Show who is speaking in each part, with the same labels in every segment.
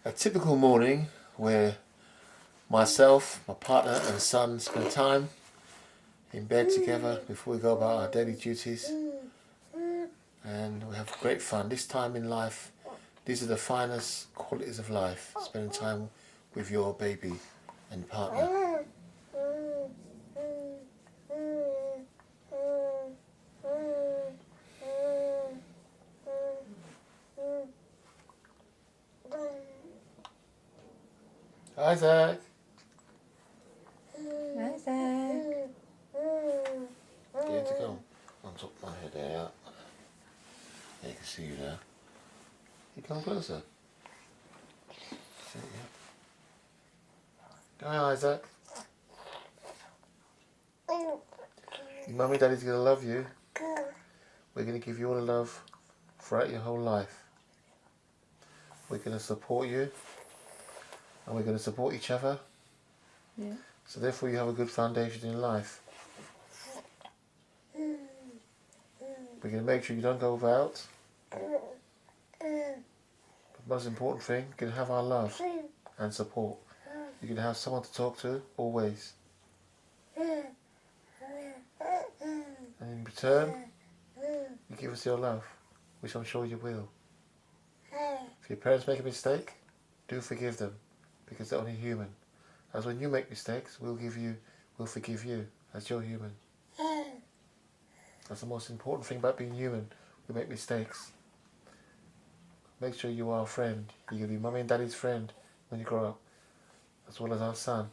Speaker 1: A typical morning where myself, my partner and son spend time in bed together before we go about our daily duties, and we have great fun. This time in life, these are the finest qualities of life, spending time with your baby and partner. Izac!
Speaker 2: Izac.
Speaker 1: Get him to come on top of my head there. Yeah, you can see you now. You come closer. See you. Go on, Izac. Mummy and Daddy's going to love you. We're going to give you all the love throughout your whole life. We're going to support you. And we're going to support each other.
Speaker 2: Yeah.
Speaker 1: So therefore you have a good foundation in life. We're going to make sure you don't go without. The most important thing, you're going to have our love and support. You're going to have someone to talk to, always. And in return, you give us your love, which I'm sure you will. If your parents make a mistake, do forgive them, because they're only human. As when you make mistakes, we'll forgive you, as you're human. That's the most important thing about being human. We make mistakes. Make sure you are our friend. You're going to be Mummy and Daddy's friend when you grow up, as well as our son.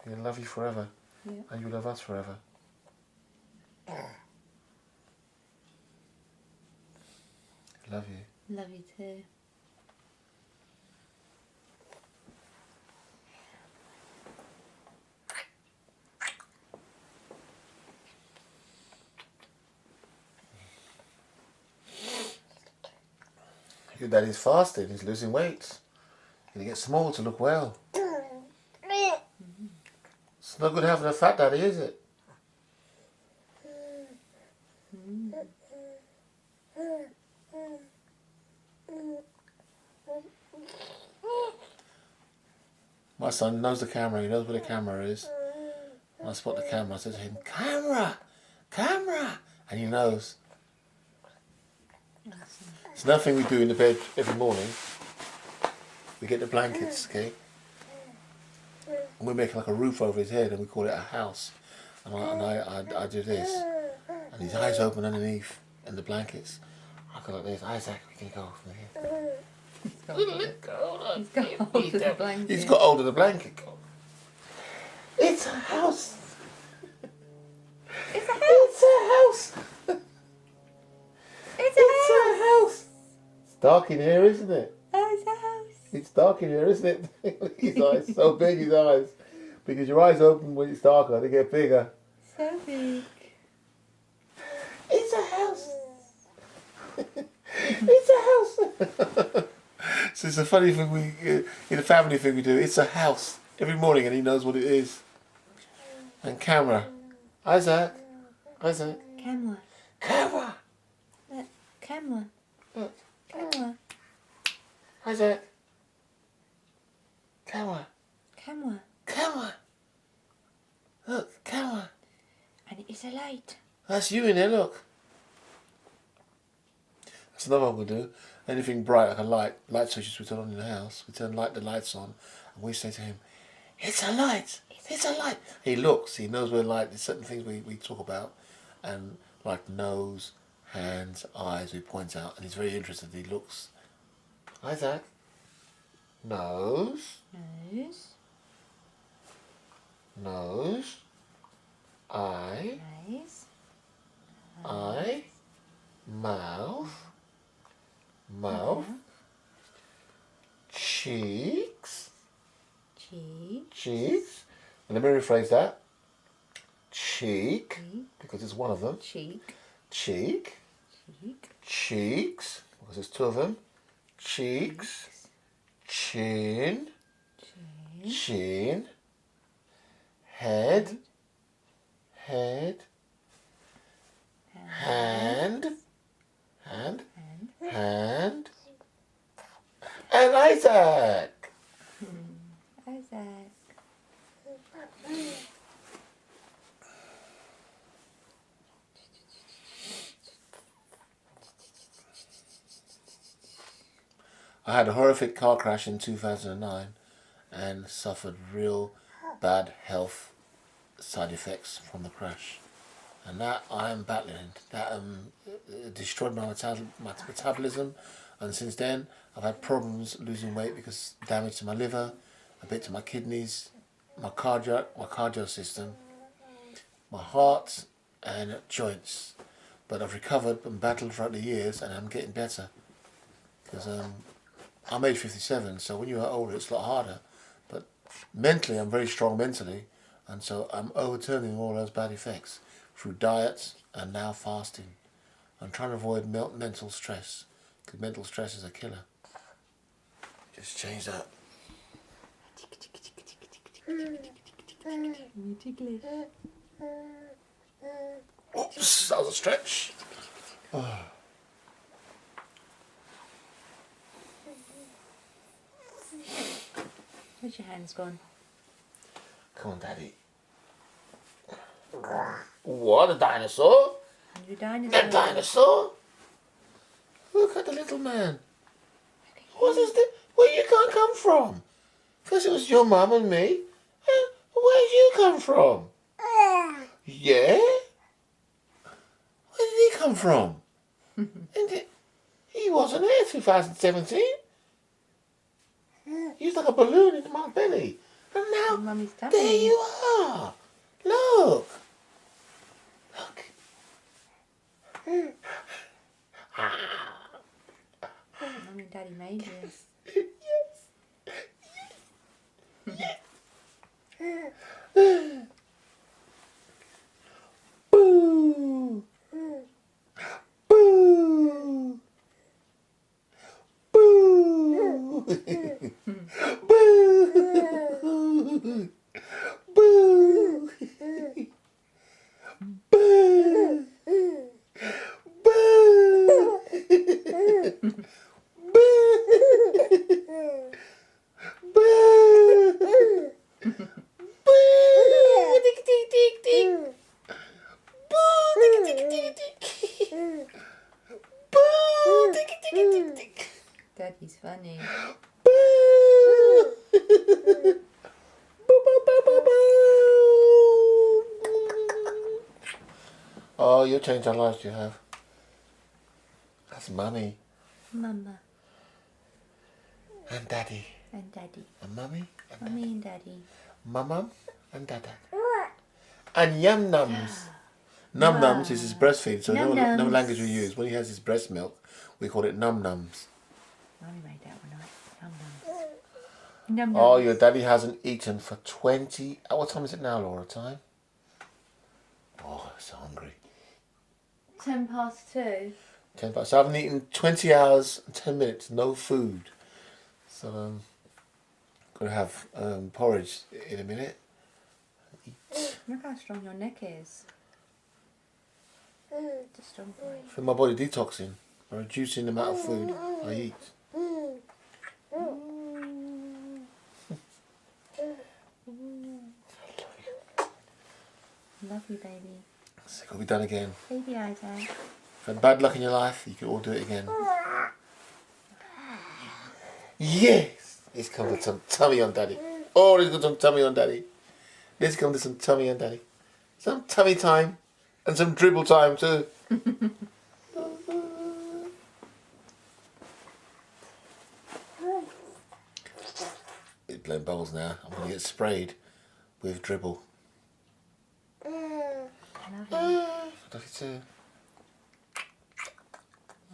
Speaker 1: We're going to love you forever, and you love us forever. Love you.
Speaker 2: Love you too.
Speaker 1: Your daddy's fasting, he's losing weight. He's going to get small to look well. It's not good having a fat daddy, is it? My son knows the camera, he knows where the camera is. When I spot the camera, I say to him, "Camera! Camera!" And he knows. It's another thing we do in the bed every morning. We get the blankets, okay? And we make like a roof over his head and we call it a house. And I do this. And his eyes open underneath and the blankets. I go like this. Izac, we can go from here.
Speaker 2: He's got hold of the blanket.
Speaker 1: He's got hold of the blanket. It's a house.
Speaker 2: It's a house.
Speaker 1: It's a house.
Speaker 2: It's a house.
Speaker 1: It's dark in here, isn't it?
Speaker 2: Oh, it's a house.
Speaker 1: It's dark in here, isn't it? His eyes, so big, his eyes. Because your eyes open when it's darker, they get bigger.
Speaker 2: So big.
Speaker 1: It's a house. It's a house. So it's a funny thing in a family thing we do. It's a house every morning, and he knows what it is. And camera. Izac. Izac.
Speaker 2: Camera.
Speaker 1: Camera.
Speaker 2: Look, camera.
Speaker 1: Look.
Speaker 2: Camera.
Speaker 1: Izac. Camera.
Speaker 2: Camera.
Speaker 1: Camera. Look, camera.
Speaker 2: And it's a light.
Speaker 1: That's you in there, look. That's another one we do. Anything bright, like a light switches we turn on in the house. We turn the lights on, and we say to him, "It's a light! It's a light!" He looks, he knows we're light. There's certain things we talk about, and like nose, hands, eyes, we point out, and he's very interested. He looks. Izac. Nose.
Speaker 2: Nose.
Speaker 1: Nose. Eye.
Speaker 2: Eyes.
Speaker 1: Eye. Mouth. Mouth. Cheeks.
Speaker 2: Cheek.
Speaker 1: Cheeks. And let me rephrase that. Cheek.
Speaker 2: Cheek.
Speaker 1: Because it's one of them.
Speaker 2: Cheek.
Speaker 1: Cheek.
Speaker 2: Cheek.
Speaker 1: Cheeks. Because there's two of them. Cheeks. Chin.
Speaker 2: Chin.
Speaker 1: Chin. Head. Head. Hand. Hand.
Speaker 2: And
Speaker 1: Hand. And Izac. Izac.
Speaker 2: Izac.
Speaker 1: I had a horrific car crash in 2009 and suffered real bad health side effects from the crash. And that I am battling. That destroyed my metabolism. And since then, I've had problems losing weight because damage to my liver, a bit to my kidneys, my cardio system, my heart, and joints. But I've recovered and battled throughout the years, and I'm getting better. Because I'm age 57, so when you're older, it's a lot harder. But mentally, I'm very strong mentally, and so I'm overturning all those bad effects through diet and now fasting. I'm trying to avoid mental stress, because mental stress is a killer. Just change that. Oops, that was a stretch. Oh.
Speaker 2: Where's your hands gone?
Speaker 1: Come on, Daddy. What, a dinosaur?
Speaker 2: Your dinosaur.
Speaker 1: A dinosaur? Look at the little man. What is this? Where you can't come from? First it was your mum and me. Where did you come from? Yeah? Where did he come from? He wasn't here 2017. He was like a balloon in my belly. And now,
Speaker 2: Mummy's tummy.
Speaker 1: there you are. Look. Look.
Speaker 2: Mummy and Daddy made this.
Speaker 1: Boo. Boo. Boo. Boo. Boo. Boo.
Speaker 2: Daddy's funny.
Speaker 1: Oh, you'll change our lives, you have. That's Mummy.
Speaker 2: Mama
Speaker 1: And Daddy.
Speaker 2: and Daddy.
Speaker 1: And Mummy. And
Speaker 2: Mummy and Daddy.
Speaker 1: Mama and Dada. And Yum Nums. Num Nums is his breastfeed, so no
Speaker 2: Num-nums.
Speaker 1: language we use. When he has his breast milk, we call it Num Nums.
Speaker 2: Mummy made that one night. Num nums. Num nums.
Speaker 1: Oh, your daddy hasn't eaten for 20... What time is it now, Laura? Time? Oh, I'm so hungry.
Speaker 2: 2:10.
Speaker 1: 10 past. So I haven't eaten 20 hours and 10 minutes, no food. So going to have porridge in a minute. Eat.
Speaker 2: Look how strong your neck is. It's a strong boy.
Speaker 1: For my body detoxing, by reducing the amount of food I eat.
Speaker 2: Love you, baby.
Speaker 1: So it will be done again.
Speaker 2: Baby Izac.
Speaker 1: If you've had bad luck in your life, you can all do it again. Yes! Let's come with some tummy on Daddy. Oh, let's get some tummy on Daddy. Let's come to some tummy on Daddy. Some tummy time. And some dribble time too. It's blowing bubbles now. I'm going to get sprayed with dribble.
Speaker 2: I love you.
Speaker 1: I love you too.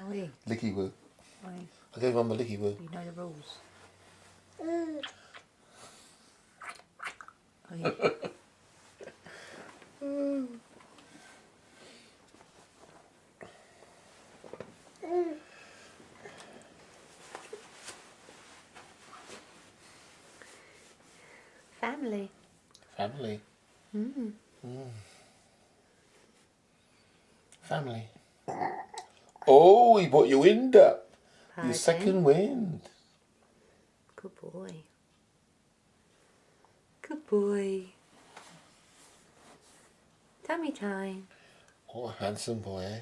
Speaker 2: Oi.
Speaker 1: Licky woo.
Speaker 2: Oi.
Speaker 1: I gave Mum a licky woo.
Speaker 2: You know the rules. Oi. Family.
Speaker 1: Family.
Speaker 2: Mm.
Speaker 1: Family. Oh, he brought your wind up. Your
Speaker 2: Pardon?
Speaker 1: second wind.
Speaker 2: Good boy. Good boy. Tummy time.
Speaker 1: What a handsome boy, eh?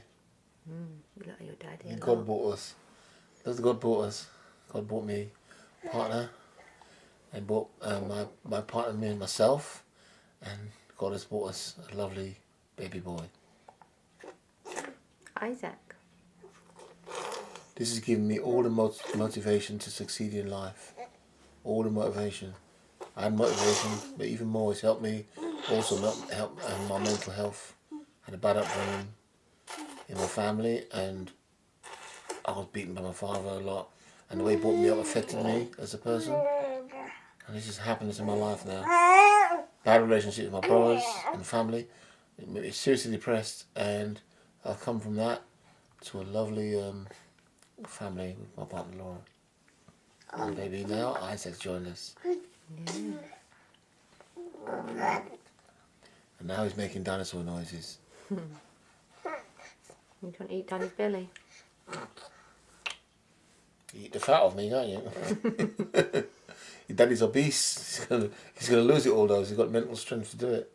Speaker 2: You look like your daddy a
Speaker 1: God
Speaker 2: lot.
Speaker 1: bought us. That's God bought us. God bought me a partner. And bought my partner, me and myself. And God has bought us a lovely baby boy.
Speaker 2: Izac.
Speaker 1: This has given me all the motivation to succeed in life. All the motivation. I had motivation, but even more, it's helped me also help my mental health. I had a bad upbringing in my family, and I was beaten by my father a lot. And the way he brought me up affected me as a person. And this is happiness in my life now. Bad relationship with my brothers and family. It made me seriously depressed, and I've come from that to a lovely family with my partner Laura. And baby, now Isaac joined us.
Speaker 2: Yeah.
Speaker 1: And now he's making dinosaur noises.
Speaker 2: You trying to eat Danny's belly?
Speaker 1: You eat the fat off me, can't you? Your daddy's obese. He's gonna lose it all though. He's got mental strength to do it.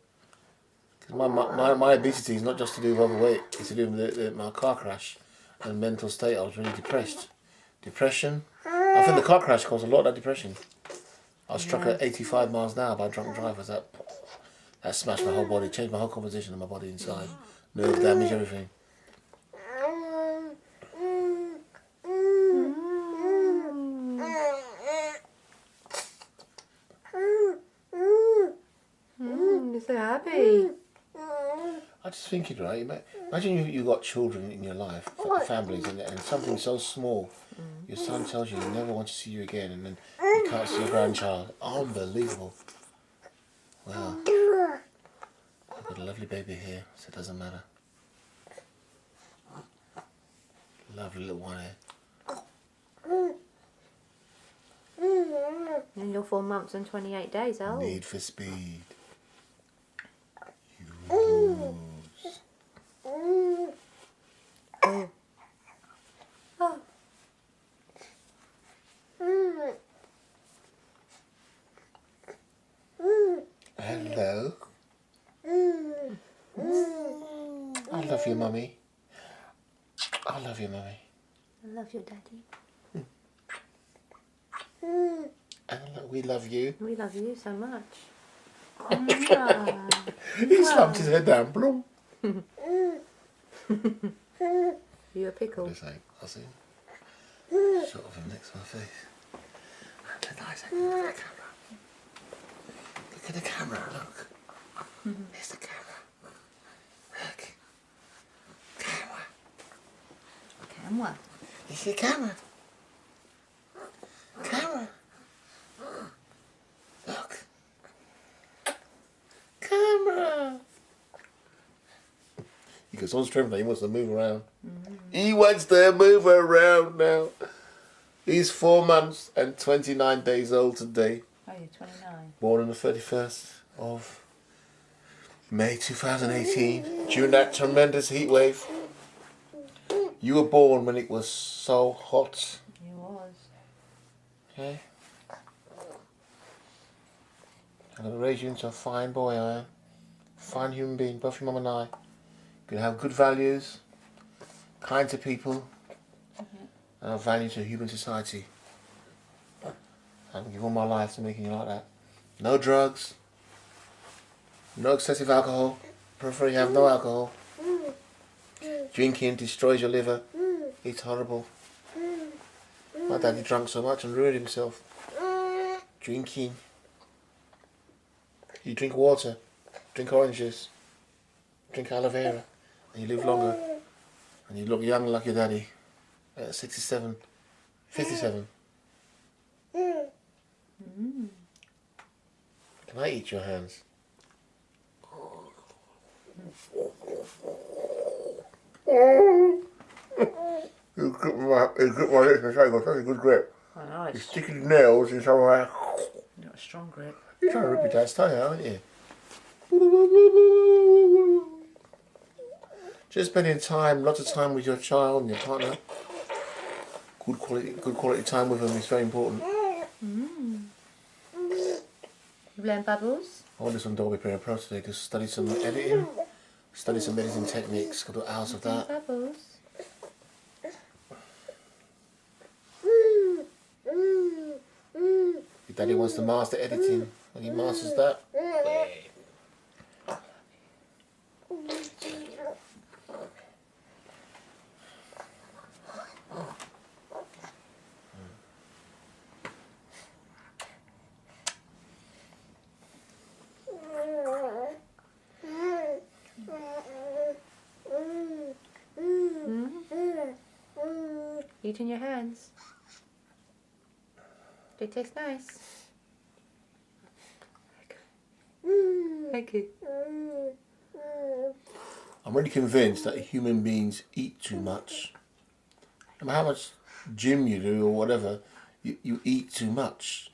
Speaker 1: Cause my obesity is not just to do with overweight. It's to do with my car crash and mental state. I was really depressed. Depression. I think the car crash caused a lot of that depression. I was struck at 85 miles an hour by drunk drivers. That smashed my whole body, changed my whole composition of my body inside. Nerve damage, everything.
Speaker 2: You're so happy.
Speaker 1: I just think it, right? Imagine you got children in your life, families, and something so small. Your son tells you he never wants to see you again, and then you can't see your grandchild. Unbelievable. Wow. I've got a lovely baby here, so it doesn't matter. Lovely little one here.
Speaker 2: And you're 4 months and 28 days old.
Speaker 1: Need for speed. You lose.
Speaker 2: Oh. Oh.
Speaker 1: Hello. I love you, Mummy. I love you, Mummy.
Speaker 2: I love your daddy.
Speaker 1: And we love you.
Speaker 2: We love you so much.
Speaker 1: He slapped his head down. Bloom.
Speaker 2: You a pickle?
Speaker 1: What is that? I'll see. Shot of him next to my face. Let Isaac look at the camera. Look at the camera, look. Here's the camera. Look. Camera.
Speaker 2: Camera.
Speaker 1: Here's the camera. Camera. Look. Camera. He gets so strength now, he wants to move around. He wants to move around now. He's 4 months and 29 days old today.
Speaker 2: Oh, you're 29.
Speaker 1: Born on the 31st of May 2018, during that tremendous heat wave. You were born when it was so hot.
Speaker 2: You was.
Speaker 1: Okay? I'm going to raise you into a fine boy, I am. Fine human being, both your mum and I. You're going to have good values, kind to people, and have value to human society. I'm going to give all my life to making you like that. No drugs, no excessive alcohol. Prefer you have no alcohol. Drinking destroys your liver. It's horrible. My daddy drank so much and ruined himself. Drinking. You drink water, drink orange juice, drink aloe vera, and you live longer. And you look young like your daddy at 67, 57. Can I eat your hands? You grip my lips and say, got such a good grip.
Speaker 2: I know.
Speaker 1: You stick your nails in somewhere.
Speaker 2: You've got a strong grip.
Speaker 1: You're trying to rip your dad's tongue out, aren't you? Just spending time, lots of time with your child and your partner. Good quality time with them is very important.
Speaker 2: You've learned bubbles.
Speaker 1: I want this on Dolby Premiere Pro today to study some editing. Study some editing techniques. Got 2 hours of that.
Speaker 2: Bubbles.
Speaker 1: Your daddy wants to master editing. When he masters that,
Speaker 2: Eat in your hands. They taste nice. Thank you.
Speaker 1: I'm really convinced that human beings eat too much. No matter how much gym you do or whatever, you eat too much.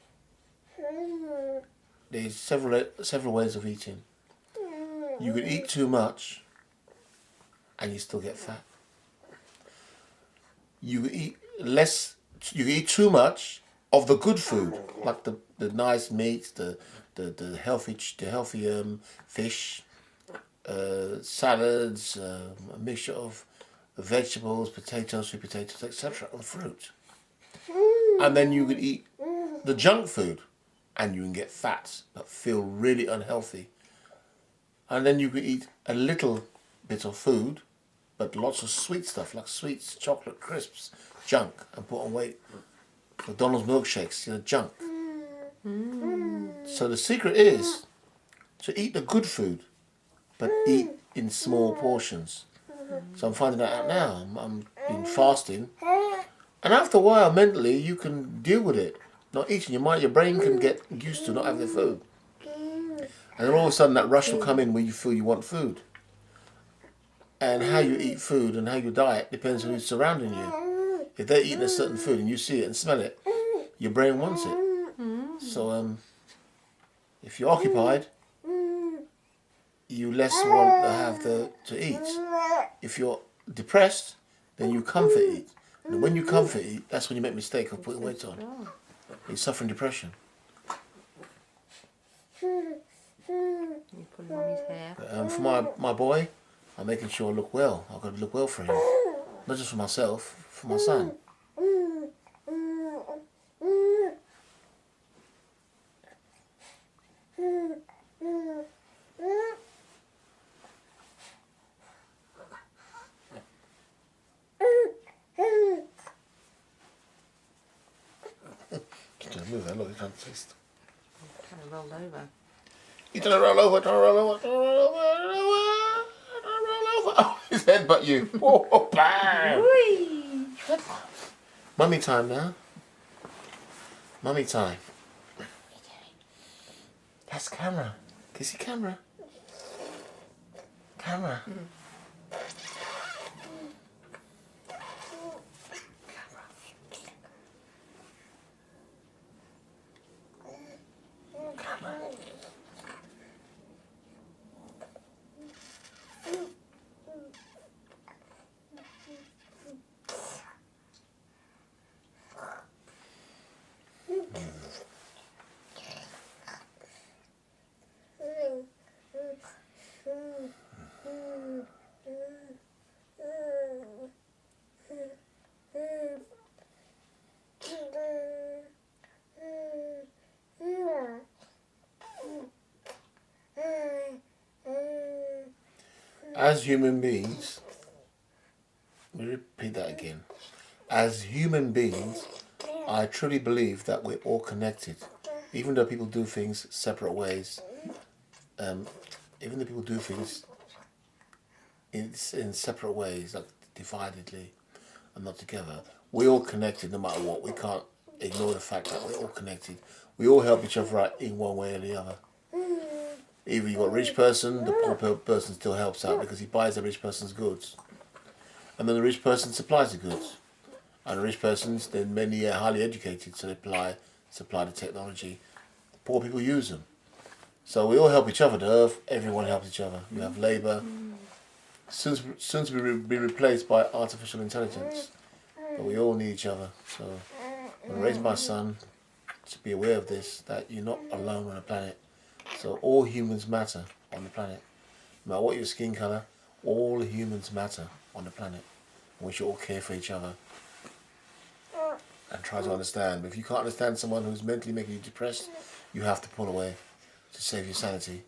Speaker 1: There's several ways of eating. You could eat too much and you still get fat. You could eat less. You could eat too much of the good food, like the nice meats, the healthy fish, salads, a mixture of vegetables, potatoes, sweet potatoes, etc., and fruit. And then you could eat the junk food, and you can get fat, but feel really unhealthy. And then you could eat a little bit of food, but lots of sweet stuff like sweets, chocolate, crisps, junk, and put on weight. McDonald's milkshakes, junk. So the secret is to eat the good food, but eat in small portions. So I'm finding that out now. I'm been fasting, and after a while, mentally, you can deal with it. Not eating, your brain can get used to not having the food, and then all of a sudden that rush will come in where you feel you want food. And how you eat food and how you diet depends on who's surrounding you. If they're eating a certain food and you see it and smell it, your brain wants it. So if you're occupied, you less want to have to eat. If you're depressed, then you comfort eat. And when you comfort eat, that's when you make a mistake of putting weight on. You're suffering depression.
Speaker 2: You put mommy's hair.
Speaker 1: For my boy, I'm making sure I look well. I've got to look well for him. Not just for myself, for my son. Just move that, look, it's trying to taste.
Speaker 2: Kind of rolled over.
Speaker 1: He's trying to roll over, trying to roll over, trying to roll over, trying to roll over. Oh, his head but you. Oh, bam! Mummy time now. Mummy time. That's camera. Can you see camera? Camera. As human beings, let me repeat that again. As human beings, I truly believe that we're all connected. Even though people do things separate ways, even though people do things in separate ways, like dividedly and not together, we're all connected no matter what. We can't ignore the fact that we're all connected. We all help each other out in one way or the other. Either you've got a rich person, the poor person still helps out because he buys the rich person's goods. And then the rich person supplies the goods. And the rich person's then many are highly educated, so they supply the technology. The poor people use them. So we all help each other. The earth, everyone helps each other. You have labour. Soon to be replaced by artificial intelligence. But we all need each other. So I'm raising my son to be aware of this, that you're not alone on the planet. So all humans matter on the planet. No matter what your skin colour, all humans matter on the planet. And we should all care for each other and try to understand. But if you can't understand someone who's mentally making you depressed, you have to pull away to save your sanity.